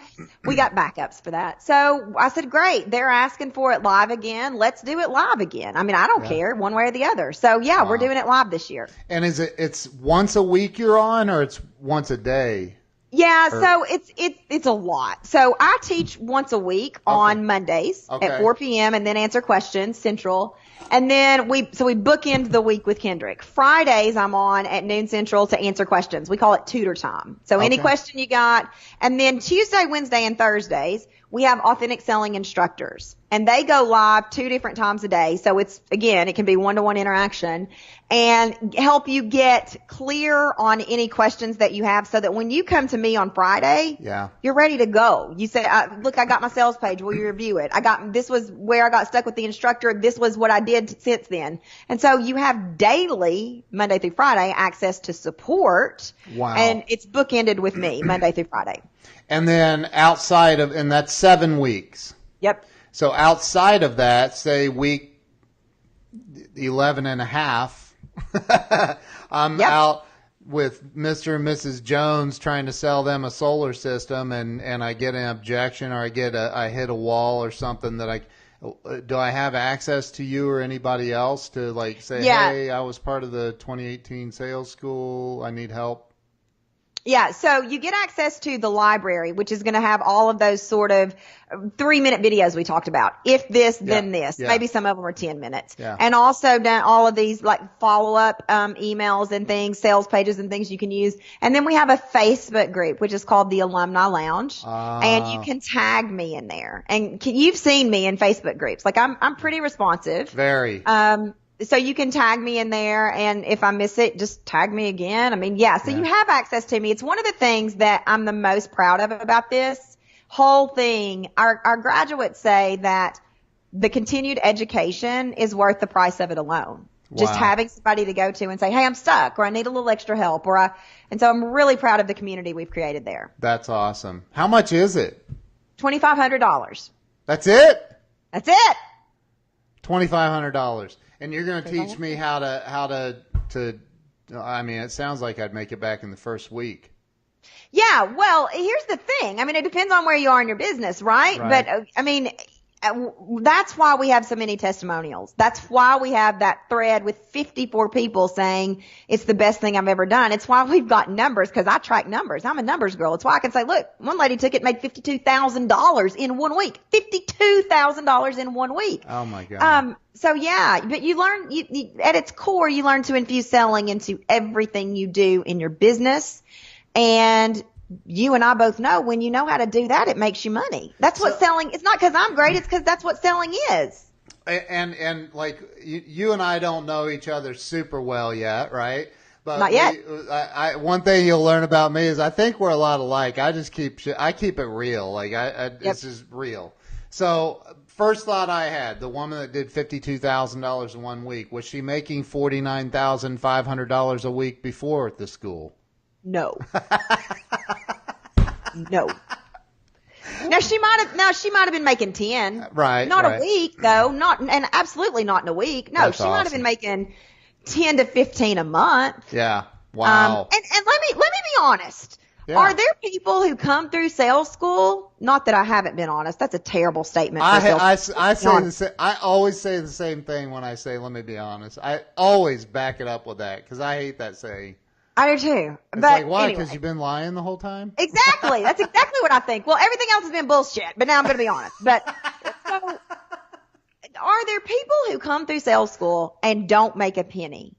S2: we got backups for that. So I said, great, they're asking for it live again. Let's do it live again. I mean, I don't care one way or the other. So yeah, we're doing it live this year.
S1: And it's once a week you're on, or it's once a day?
S2: Yeah, so it's a lot. So I teach once a week on Mondays at 4 p.m. and then answer questions Central. And then we bookend the week with Kendrick. Fridays I'm on at noon Central to answer questions. We call it tutor time. So any question you got. And then Tuesday, Wednesday, and Thursdays we have authentic selling instructors, and they go live 2 different times a day. So it can be one-to-one interaction and help you get clear on any questions that you have, so that when you come to me on Friday, you're ready to go. You say, look, I got my sales page. Will you review it? This was where I got stuck with the instructor. This was what I did since then. And so you have daily, Monday through Friday, access to support.
S1: Wow.
S2: And it's bookended with me Monday through Friday.
S1: And then and that's 7 weeks.
S2: Yep.
S1: So outside of that, say week 11 and a half, I'm out with Mr. and Mrs. Jones trying to sell them a solar system, and I get an objection, or I hit a wall or something do I have access to you or anybody else to say, hey, I was part of the 2018 sales school, I need help?
S2: Yeah, so you get access to the library, which is going to have all of those sort of 3-minute videos we talked about. If this, then this. Yeah. Maybe some of them are 10 minutes. Yeah. And also done all of these follow-up emails and things, sales pages and things you can use. And then we have a Facebook group, which is called the Alumni Lounge. And you can tag me in there. And you've seen me in Facebook groups. I'm pretty responsive.
S1: Very.
S2: So you can tag me in there, and if I miss it, just tag me again. I mean, so you have access to me. It's one of the things that I'm the most proud of about this whole thing. Our graduates say that the continued education is worth the price of it alone. Wow. Just having somebody to go to and say, hey, I'm stuck, or I need a little extra help, and so I'm really proud of the community we've created there.
S1: That's awesome. How much is it?
S2: $2,500.
S1: That's it?
S2: That's it.
S1: $2,500. And you're going to teach me how to, I mean, it sounds like I'd make it back in the first week.
S2: Yeah, well, here's the thing. I mean, it depends on where you are in your business, right? But, I mean, that's why we have so many testimonials. That's why we have that thread with 54 people saying it's the best thing I've ever done. It's why we've got numbers, because I track numbers. I'm a numbers girl. It's why I can say, look, one lady took it, made $52,000 in 1 week. $52,000 in 1 week.
S1: Oh my God.
S2: So yeah, but you learn, at its core, you learn to infuse selling into everything you do in your business. And you and I both know when you know how to do that, it makes you money. That's what selling, it's not because I'm great, it's because that's what selling is.
S1: And you and I don't know each other super well yet, right? But
S2: not yet.
S1: One thing you'll learn about me is I think we're a lot alike. I keep it real. This is real. So first thought I had, the woman that did $52,000 in 1 week, was she making $49,500 a week before at the school?
S2: No. No. Now she might have been making 10.
S1: Right.
S2: Not a week though. And absolutely not in a week. No, she might have been making 10 to 15 a month.
S1: Yeah. Wow.
S2: And let me be honest. Yeah. Are there people who come through sales school Not that I haven't been honest. That's a terrible statement.
S1: I say the same. I always say the same thing when I say, let me be honest. I always back it up with that because I hate that saying.
S2: I do too.
S1: It's
S2: but
S1: like, why? Because
S2: anyway.
S1: you've been lying the whole time?
S2: Exactly. That's exactly what I think. Well, everything else has been bullshit, but now I'm going to be honest. But so, are there people who come through sales school and don't make a penny?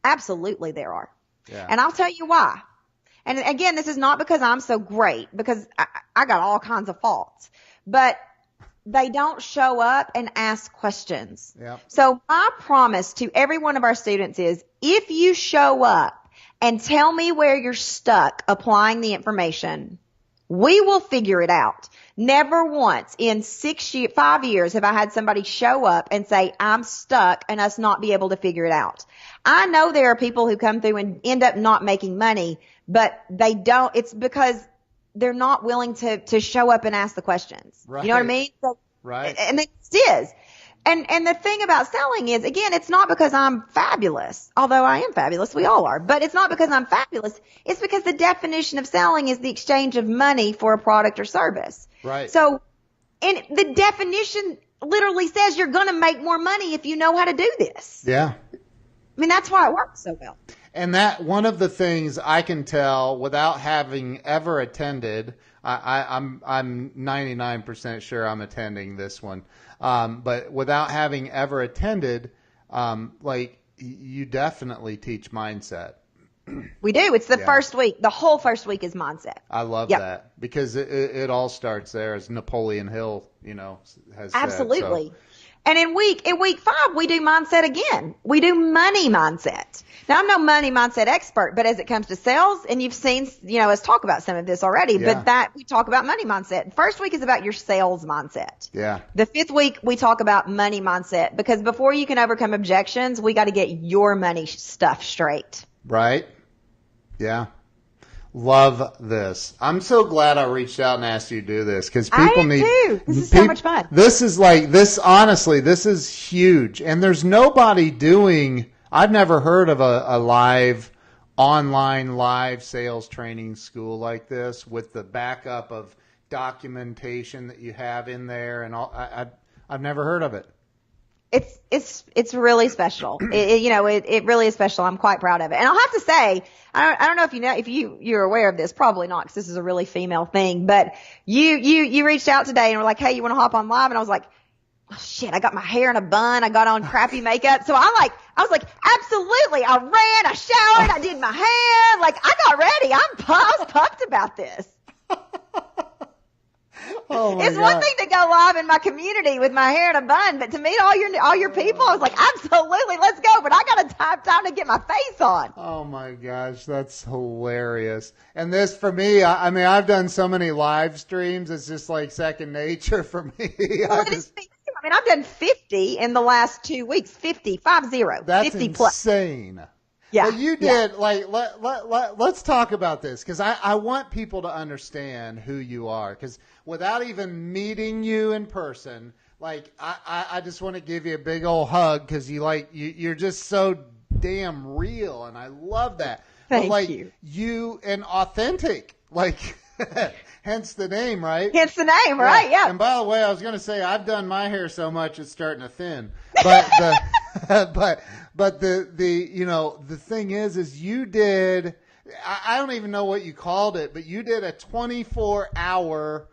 S2: Absolutely there are.
S1: Yeah.
S2: And I'll tell you why. And again, this is not because I'm so great, because I got all kinds of faults, but they don't show up and ask questions.
S1: Yeah.
S2: So my promise to every one of our students is, if you show up and tell me where you're stuck applying the information, we will figure it out. Never once in 5 years have I had somebody show up and say, I'm stuck, and us not be able to figure it out. I know there are people who come through and end up not making money, but they don't. It's because they're not willing to show up and ask the questions.
S1: Right.
S2: You know what I mean? So,
S1: right.
S2: And it is. And the thing about selling is, again, it's not because I'm fabulous, although I am fabulous. We all are. But it's not because I'm fabulous. It's because the definition of selling is the exchange of money for a product or service.
S1: Right.
S2: So, and the definition literally says you're going to make more money if you know how to do this.
S1: Yeah.
S2: I mean, that's why it works so well.
S1: And that one of the things I can tell without having ever attended, I'm 99% sure I'm attending this one. But without having ever attended, like, you definitely teach mindset.
S2: We do. It's the first week. The whole first week is mindset.
S1: I love that because it all starts there, as Napoleon Hill, has
S2: Absolutely.
S1: said. So. And
S2: in week 5, we do mindset again. We do money mindset. Now, I'm no money mindset expert, but as it comes to sales, and you've seen, us talk about some of this already, but that we talk about money mindset. First week is about your sales mindset.
S1: Yeah.
S2: The 5th week, we talk about money mindset, because before you can overcome objections, we got to get your money stuff straight.
S1: Right. Yeah. Love this. I'm so glad I reached out and asked you to do this, because people need.
S2: Too. This is so much fun.
S1: This is honestly, this is huge. And there's nobody doing, I've never heard of a online live sales training school like this with the backup of documentation that you have in there and all. I've never heard of it.
S2: It's really special. It really is special. I'm quite proud of it. And I'll have to say, I don't know if you're aware of this, probably not, because this is a really female thing, but you reached out today and were like, hey, you want to hop on live? And I was like, oh shit, I got my hair in a bun. I got on crappy makeup. So I was like, absolutely. I ran, I showered, I did my hair. Like, I got ready. I was pumped about this.
S1: Oh my
S2: it's
S1: God.
S2: One thing to go live in my community with my hair in a bun, but to meet all your people, I was like, absolutely, let's go. But I got to have time to get my face on.
S1: Oh my gosh, that's hilarious. And this, for me, I mean, I've done so many live streams, it's just like second nature for me.
S2: Well, I've done 50 in the last 2 weeks. 50
S1: That's
S2: 50 plus.
S1: Insane.
S2: Yeah.
S1: But you did, let's talk about this, because I want people to understand who you are, because without even meeting you in person, I just want to give you a big old hug, because you're just so damn real, and I love that.
S2: Thank you.
S1: You and authentic, hence the name, right?
S2: Hence the name, right? Yeah.
S1: And by the way, I was going to say, I've done my hair so much it's starting to thin, but but the thing is you did, I don't even know what you called it, but you did a 24-hour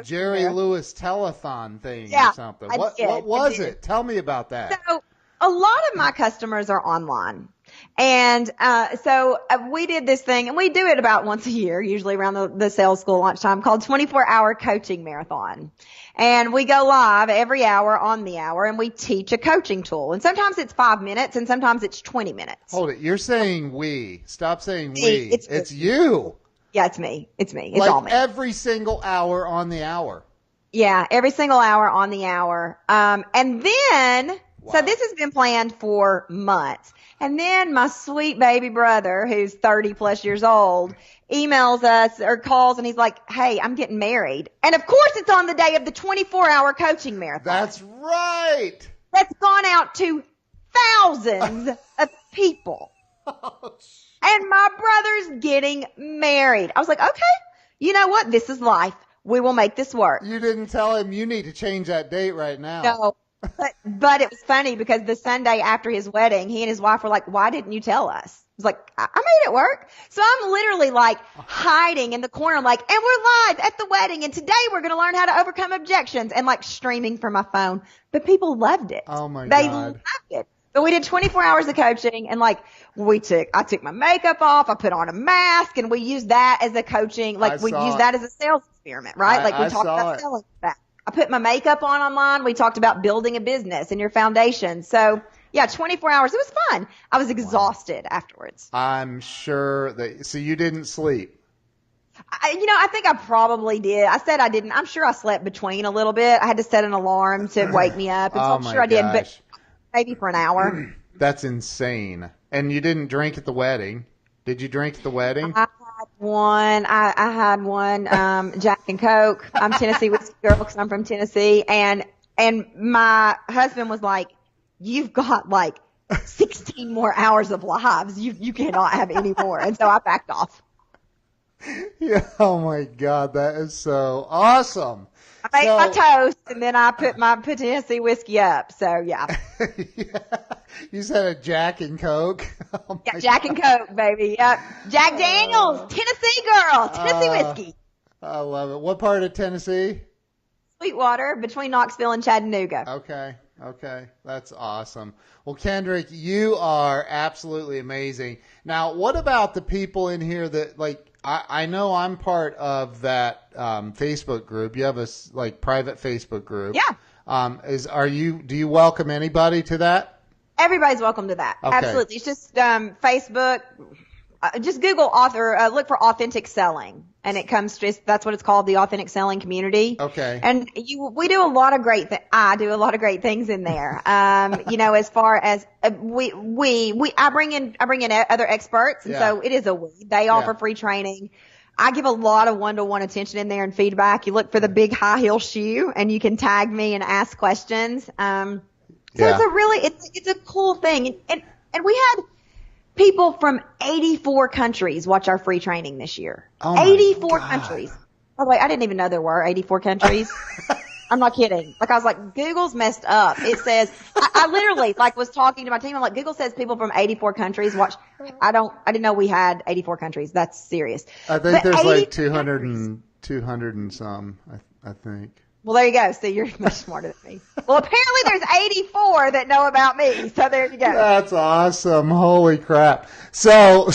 S1: Jerry Lewis telethon thing or something. What was it? Tell me about that.
S2: So a lot of my customers are online. And so we did this thing, and we do it about once a year, usually around the sales school lunchtime, called 24-hour coaching marathon. And we go live every hour on the hour, and we teach a coaching tool. And sometimes it's 5 minutes, and sometimes it's 20 minutes.
S1: Hold it. You're saying we. Stop saying we. It's you.
S2: Yeah, it's me. It's me. It's all me.
S1: Every single hour on the hour.
S2: Yeah, every single hour on the hour. And then, so this has been planned for months. And then my sweet baby brother, who's 30 plus years old, emails us or calls, and he's like, hey, I'm getting married. And of course it's on the day of the 24-hour coaching marathon.
S1: That's right.
S2: That's gone out to thousands of people. And my brother's getting married. I was like, okay, you know what? This is life. We will make this work.
S1: You didn't tell him you need to change that date right now.
S2: No, but it was funny because the Sunday after his wedding, he and his wife were like, why didn't you tell us? I was like, I made it work. So I'm literally like hiding in the corner, like, and we're live at the wedding. And today we're going to learn how to overcome objections, and like streaming from my phone. But people loved it.
S1: Oh my
S2: They
S1: God.
S2: loved it. But we did 24 hours of coaching, and like I took my makeup off, I put on a mask, and we used that as a coaching, like we used that as a sales experiment, right? Like we talked about selling that. I put my makeup on online. We talked about building a business and your foundation. So yeah, 24 hours. It was fun. I was exhausted afterwards.
S1: I'm sure that, so you didn't sleep.
S2: I think I probably did. I said I didn't. I'm sure I slept between a little bit. I had to set an alarm to wake me up. And so I'm sure I did, but maybe for an hour.
S1: That's insane. And you didn't drink at the wedding. Did you drink at the wedding?
S2: I had one. I had one, Jack and Coke. I'm Tennessee whiskey girl because I'm from Tennessee. And my husband was like, you've got like 16 more hours of lives. You cannot have any more. And so I backed off.
S1: Yeah. Oh my God. That is so awesome.
S2: I made my toast and then I put my Tennessee whiskey up. So yeah.
S1: Yeah. You said a Jack and Coke. Oh
S2: yeah, Jack and Coke, baby. Yep. Jack Daniels, Tennessee girl, Tennessee whiskey.
S1: I love it. What part of Tennessee?
S2: Sweetwater, between Knoxville and Chattanooga.
S1: Okay. That's awesome. Well, Kendrick, you are absolutely amazing. Now, what about the people in here that, like, I know I'm part of that Facebook group. You have a private Facebook group.
S2: Yeah.
S1: Do you welcome anybody to that?
S2: Everybody's welcome to that.
S1: Okay.
S2: Absolutely. It's just Facebook. Just Google look for authentic selling, and it comes that's what it's called, the authentic selling community.
S1: Okay.
S2: And we do a lot of I do a lot of great things in there. As far as I bring in other experts, and so it is they offer free training. I give a lot of one-to-one attention in there and feedback. You look for the big high heel shoe, and you can tag me and ask questions. So it's a cool thing, and we had people from 84 countries watch our free training this year.
S1: Oh
S2: 84 countries. By the way, I didn't even know there were 84 countries. I'm not kidding. Like, I was like, Google's messed up. It says, I literally was talking to my team. I'm like, Google says people from 84 countries watch. I didn't know we had 84 countries. That's serious.
S1: I think there's like 200 and some, I think.
S2: Well, there you go. So you're much smarter than me. Well, apparently there's 84 that know about me. So there you go.
S1: That's awesome. Holy crap. So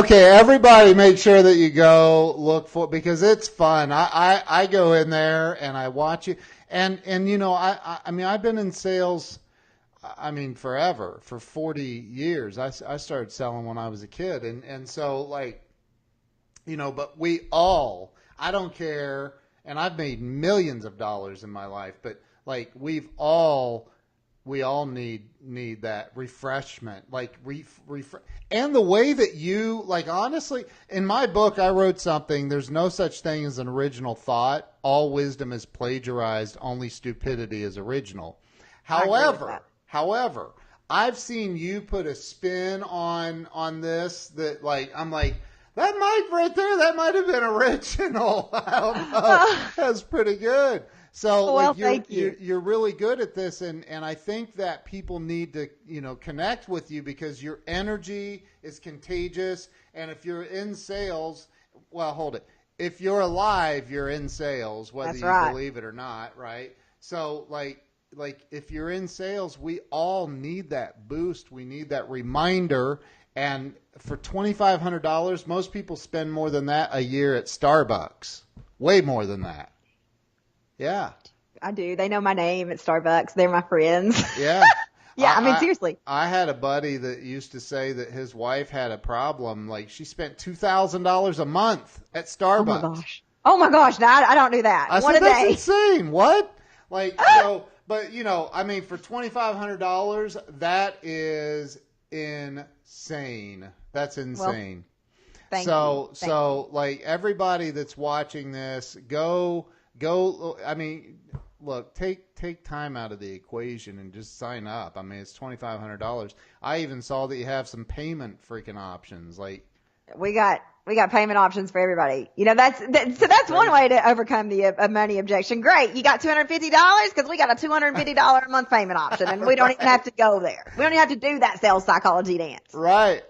S1: everybody make sure that you go look for, because it's fun. I go in there and I watch you. And I mean, I've been in sales, forever, for 40 years. I started selling when I was a kid. And so but I don't care. And I've made millions of dollars in my life, but we all need that refreshment, and the way that you, honestly, in my book, I wrote something, there's no such thing as an original thought. All wisdom is plagiarized. Only stupidity is original. However, I've seen you put a spin on this that I'm like, that mic right there, that might have been original. I don't know. That's pretty good. So
S2: thank you.
S1: You're really good at this, and I think that people need to connect with you because your energy is contagious. And if you're in sales, hold it. If you're alive, you're in sales, whether you believe it or not, right? So if you're in sales, we all need that boost. We need that reminder. And for $2,500, most people spend more than that a year at Starbucks. Way more than that. Yeah.
S2: I do. They know my name at Starbucks. They're my friends.
S1: Yeah.
S2: Yeah, seriously.
S1: I had a buddy that used to say that his wife had a problem. She spent $2,000 a month at Starbucks.
S2: Oh my gosh. No, I don't do that.
S1: I said, that's insane. What? But for $2,500, that is insane. That's insane.
S2: Thank you.
S1: Everybody that's watching this, go. Look, take time out of the equation and just sign up. It's $2,500. I even saw that you have some payment freaking options.
S2: We got payment options for everybody. You know, that's one way to overcome the money objection. Great. You got $250 because we got a $250 a month payment option, and we don't even have to go there. We don't even have to do that sales psychology dance.
S1: Right.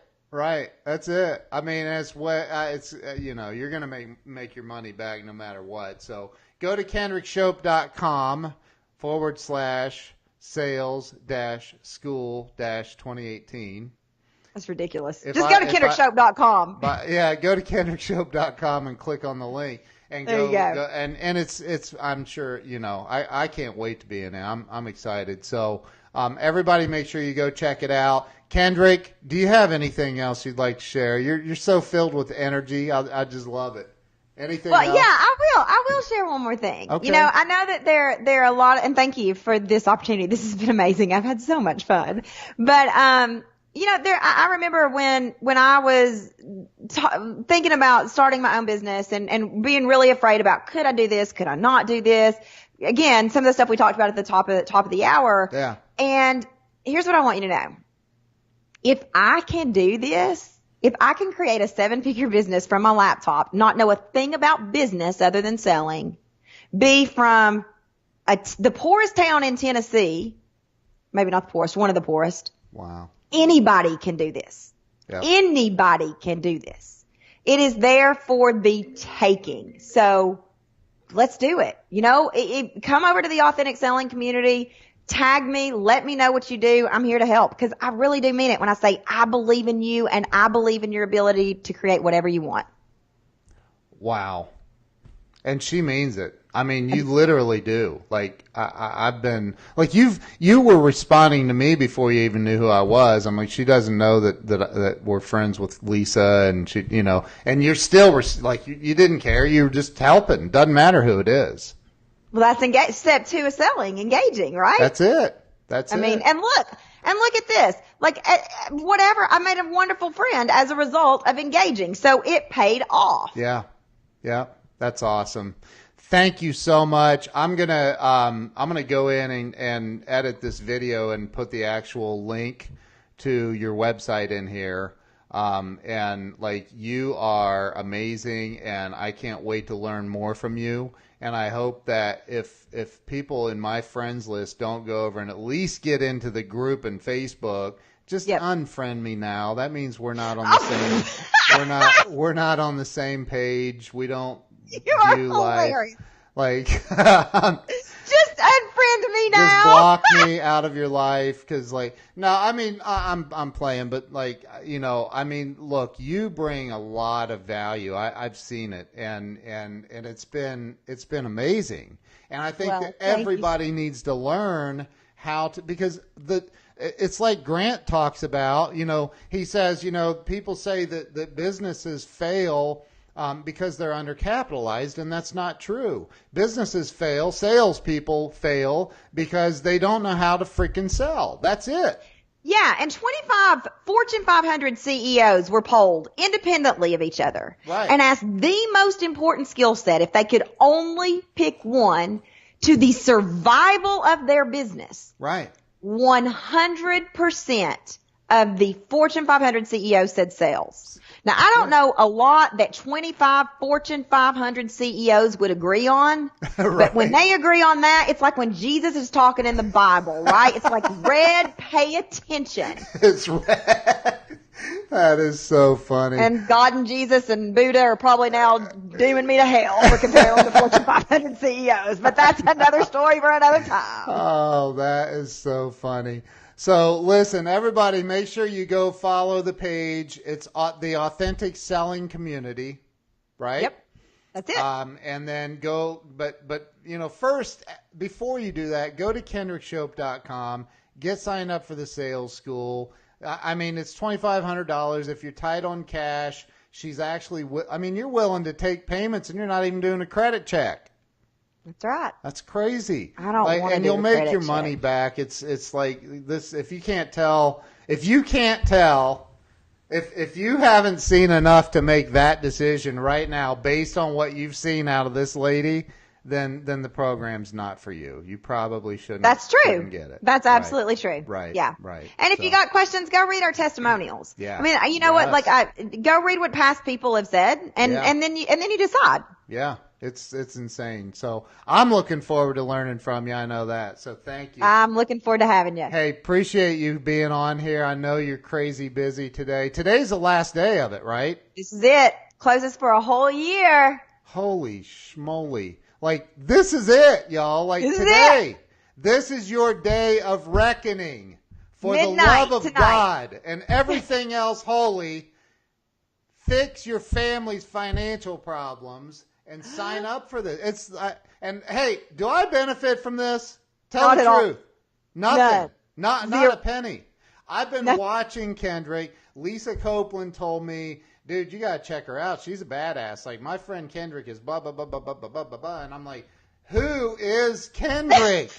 S1: That's it. I mean, it's what it's you know, you're going to make your money back no matter what. So go to kendrickshope.com/sales-school-2018.
S2: That's ridiculous. Just go to kendrickshope.com.
S1: Yeah, go to kendrickshope.com and click on the link. And
S2: there you go.
S1: And it's I'm sure, you know, I can't wait to be in it. I'm excited. So everybody make sure you go check it out. Kendrick, do you have anything else you'd like to share? You're so filled with energy. I just love it. Anything else?
S2: Yeah, I will share one more thing.
S1: Okay.
S2: You know, I know that there are a lot and thank you for this opportunity. This has been amazing. I've had so much fun. But you know, I remember when I was thinking about starting my own business and being really afraid about, could I do this? Could I not do this? Again, some of the stuff we talked about at the top of the hour.
S1: Yeah.
S2: And here's what I want you to know. If I can do this, if I can create a 7-figure business from my laptop, not know a thing about business other than selling, be from the poorest town in Tennessee, maybe not the poorest, one of the poorest.
S1: Wow.
S2: Anybody can do this. Yep. Anybody can do this. It is there for the taking. So let's do it. You know, come over to the Authentic Selling community, tag me, let me know what you do. I'm here to help because I really do mean it when I say I believe in you and I believe in your ability to create whatever you want.
S1: Wow. And she means it. I mean, you literally do. Like, I've been, like, you were responding to me before you even knew who I was. I'm like, she doesn't know that we're friends with Lisa, and she, you know, and you're still, like, you didn't care. You were just helping. Doesn't matter who it is.
S2: Well, that's step 2 of selling, engaging, right?
S1: That's it. I
S2: mean, and look at this. Like, whatever, I made a wonderful friend as a result of engaging. So it paid off.
S1: Yeah. That's awesome. Thank you so much. I'm gonna go in and edit this video and put the actual link to your website in here. And like, you are amazing, and I can't wait to learn more from you. And I hope that if people in my friends list don't go over and at least get into the group in Facebook, just unfriend me now. That means we're not on the same. We're not on the same page. We don't.
S2: You are hilarious.
S1: Like,
S2: just unfriend me now.
S1: Just block me out of your life, because, like, no, I mean, I'm playing, but, like, you know, I mean, look, you bring a lot of value. I've seen it, and it's been amazing, and I think that everybody needs to learn how to, because it's like Grant talks about. You know, he says, you know, people say that businesses fail because they're undercapitalized, and that's not true. Businesses fail, salespeople fail because they don't know how to freaking sell. That's it.
S2: Yeah, and 25 Fortune 500 CEOs were polled independently of each other and asked the most important skill set, if they could only pick one, to the survival of their business.
S1: Right.
S2: 100% of the Fortune 500 CEOs said sales. Now, I don't know a lot that 25 Fortune 500 CEOs would agree on, but when they agree on that, it's like when Jesus is talking in the Bible, right? It's like, red, pay attention.
S1: It's red. That is so funny.
S2: And God and Jesus and Buddha are probably now dooming me to hell for comparing the Fortune 500 CEOs, but that's another story for another time.
S1: Oh, that is so funny. So listen, everybody, make sure you go follow the page. It's the Authentic Selling Community, right?
S2: Yep, that's it.
S1: And then go, but you know, first, before you do that, go to kendrickshope.com, get signed up for the sales school. I mean, it's $2,500 if you're tight on cash. She's actually, I mean, you're willing to take payments, and you're not even doing a credit check.
S2: That's right.
S1: That's crazy.
S2: I don't want to
S1: and you'll make your money back. It's like this. If you can't tell, if you haven't seen enough to make that decision right now based on what you've seen out of this lady, then the program's not for you. You probably shouldn't.
S2: That's true.
S1: Shouldn't get it.
S2: That's absolutely true.
S1: Right.
S2: Yeah.
S1: Right.
S2: And if you got questions, go read our testimonials.
S1: Yeah.
S2: I mean, you know what? Like, go read what past people have said, and then you decide.
S1: Yeah. It's insane. So I'm looking forward to learning from you. I know that. So thank you.
S2: I'm looking forward to having you.
S1: Hey, appreciate you being on here. I know you're crazy busy today. Today's the last day of it, right?
S2: This is it. Closes for a whole year.
S1: Holy schmoly. Like, this is it, y'all. Like, today, this is your day of reckoning for the love of God and everything else holy. Fix your family's financial problems and sign up for this. And hey, do I benefit from this? Tell the truth. Nothing. Not a penny. I've been watching Kendrick. Lisa Copeland told me, dude, you got to check her out. She's a badass. Like, my friend Kendrick is blah, blah, blah, blah, blah, blah, blah, blah, blah. And I'm like, who is Kendrick?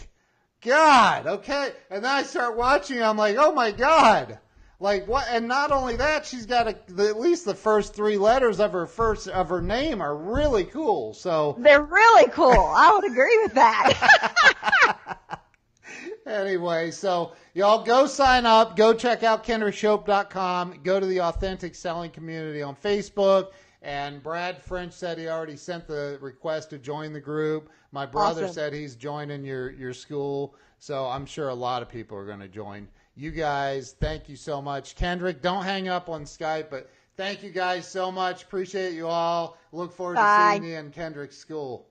S1: God, okay. And then I start watching. I'm like, oh, my God. Like, what? And not only that, she's got at least the first 3 letters of her name are really cool. So
S2: they're really cool. I would agree with that.
S1: Anyway, so y'all go sign up. Go check out KendrickShope.com. Go to the Authentic Selling Community on Facebook. And Brad French said he already sent the request to join the group. My brother said he's joining your school. So I'm sure a lot of people are going to join. You guys, thank you so much. Kendrick, don't hang up on Skype, but thank you guys so much. Appreciate you all. Look forward to seeing you in Kendrick's school.